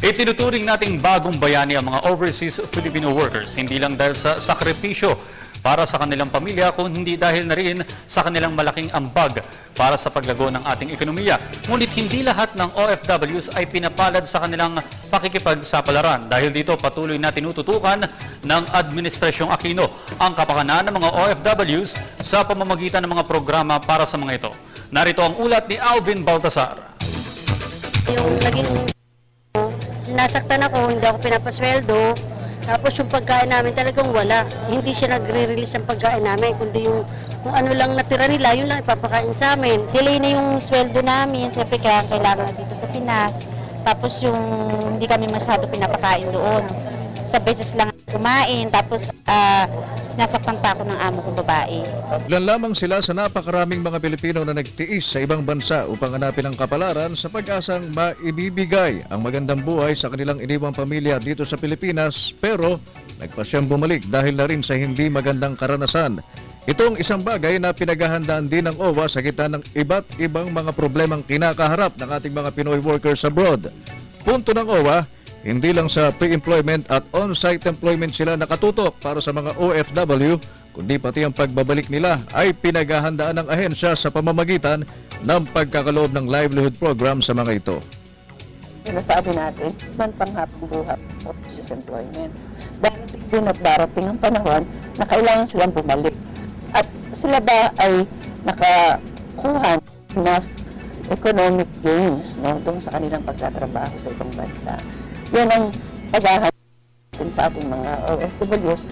Itinuturing nating bagong bayani ang mga overseas Filipino workers, hindi lang dahil sa sakripisyo para sa kanilang pamilya, kundi dahil na rin sa kanilang malaking ambag para sa paglago ng ating ekonomiya. Ngunit hindi lahat ng OFWs ay pinapalad sa kanilang pakikipagsapalaran. Dahil dito patuloy na tinututukan ng Administrasyong Aquino ang kapakanan ng mga OFWs sa pamamagitan ng mga programa para sa mga ito. Narito ang ulat ni Alvin Baltasar. Yung naging sinasaktan ako, hindi ako pinapasweldo. Tapos yung pagkain namin talagang wala. Hindi siya nagre-release ng pagkain namin, kundi yung kung ano lang natira nila, yun lang ipapakain sa amin. Delay na yung sweldo namin, siyempre kailangan na dito sa Pinas. Tapos yung hindi kami masyado pinapakain doon. Sa beses lang kumain, tapos sinasaktan pa ako ng amo kong babae. Ilan lamang sila sa napakaraming mga Pilipino na nagtiis sa ibang bansa upang hanapin ang kapalaran sa pag-asang maibibigay ang magandang buhay sa kanilang iniwang pamilya dito sa Pilipinas, pero nagpasyang bumalik dahil na rin sa hindi magandang karanasan. Itong isang bagay na pinaghahandaan din ng OWA sa gitna ng iba't ibang mga problemang kinakaharap ng ating mga Pinoy workers abroad. Punto ng OWA, hindi lang sa pre-employment at on-site employment sila nakatutok para sa mga OFW, kundi pati ang pagbabalik nila ay pinaghahandaan ng ahensya sa pamamagitan ng pagkakaloob ng livelihood program sa mga ito. Sinasabi natin, man panghapong buhat o employment. Darating din at darating ang panahon na kailangan silang bumalik. At sila ba ay nakakuha na economic gains, no, doon sa kanilang pagtatrabaho sa ibang bansa. Yan ang paghahanapin sa ating mga OFWs.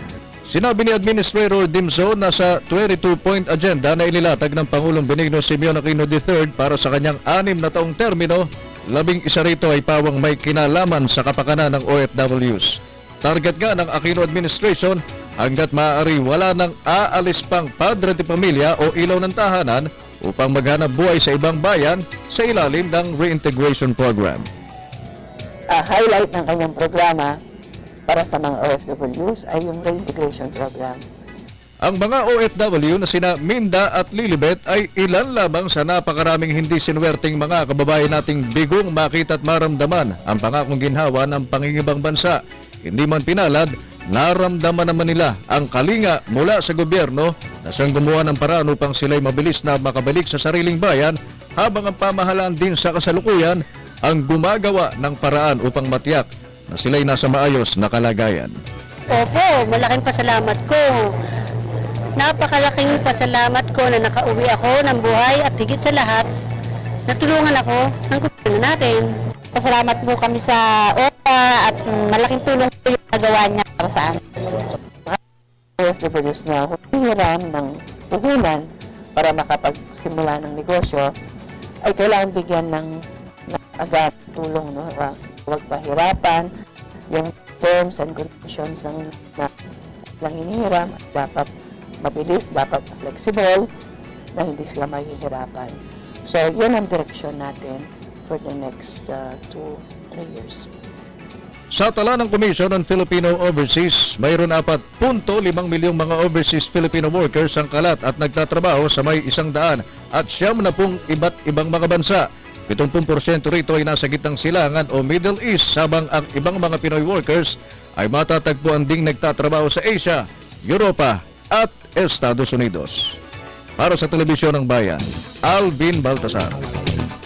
Sinabi ni Administrator Dimso na sa 22-point agenda na inilatag ng Pangulong Benigno Simeon Aquino III para sa kanyang 6 na taong termino, 11 rito ay pawang may kinalaman sa kapakanan ng OFWs. Target nga ng Aquino Administration, hanggat maaari wala nang aalis pang padre de pamilya o ilaw ng tahanan upang maghanap buhay sa ibang bayan sa ilalim ng reintegration program. Highlight ng kanyang programa para sa mga OFWs ay yung reintegration program. Ang mga OFW na sina Minda at Lilibet ay ilan lamang sa napakaraming hindi sinuwerteng mga kababayan nating bigong makita at maramdaman ang pangakong ginhawa ng pangingibang bansa. Hindi man pinalad, naramdaman naman nila ang kalinga mula sa gobyerno na siyang gumawa ng paraan upang sila'y mabilis na makabalik sa sariling bayan, habang ang pamahalaan din sa kasalukuyan ang gumagawa ng paraan upang matiyak na sila'y nasa maayos na kalagayan. Opo, malaking pasalamat ko. Napakalaking pasalamat ko na nakauwi ako ng buhay at higit sa lahat, natulungan ako ng gobyerno natin. Pasalamat po kami sa OWA at malaking tulong po yung nagawa niya para sa amin. OFWs na humihiram ng puhunan para makapagsimula ng negosyo ay kailangan bigyan ng agad tulong, no? Huwag pahirapan yung terms and conditions ng lang hinihiram, dapat mabilis, dapat flexible na hindi sila mahihirapan. So, yun ang direksyon natin for the next 2-3 years. Sa tala ng Commission on Filipino Overseas, mayroon 4.5 milyong mga overseas Filipino workers ang kalat at nagtatrabaho sa may 100 at 70 iba't ibang mga bansa. 70% rito ay nasa gitnang silangan o Middle East, habang ang ibang mga Pinoy workers ay matatagpuan ding nagtatrabaho sa Asia, Europa at Estados Unidos. Para sa Telebisyon ng Bayan, Alvin Baltasar.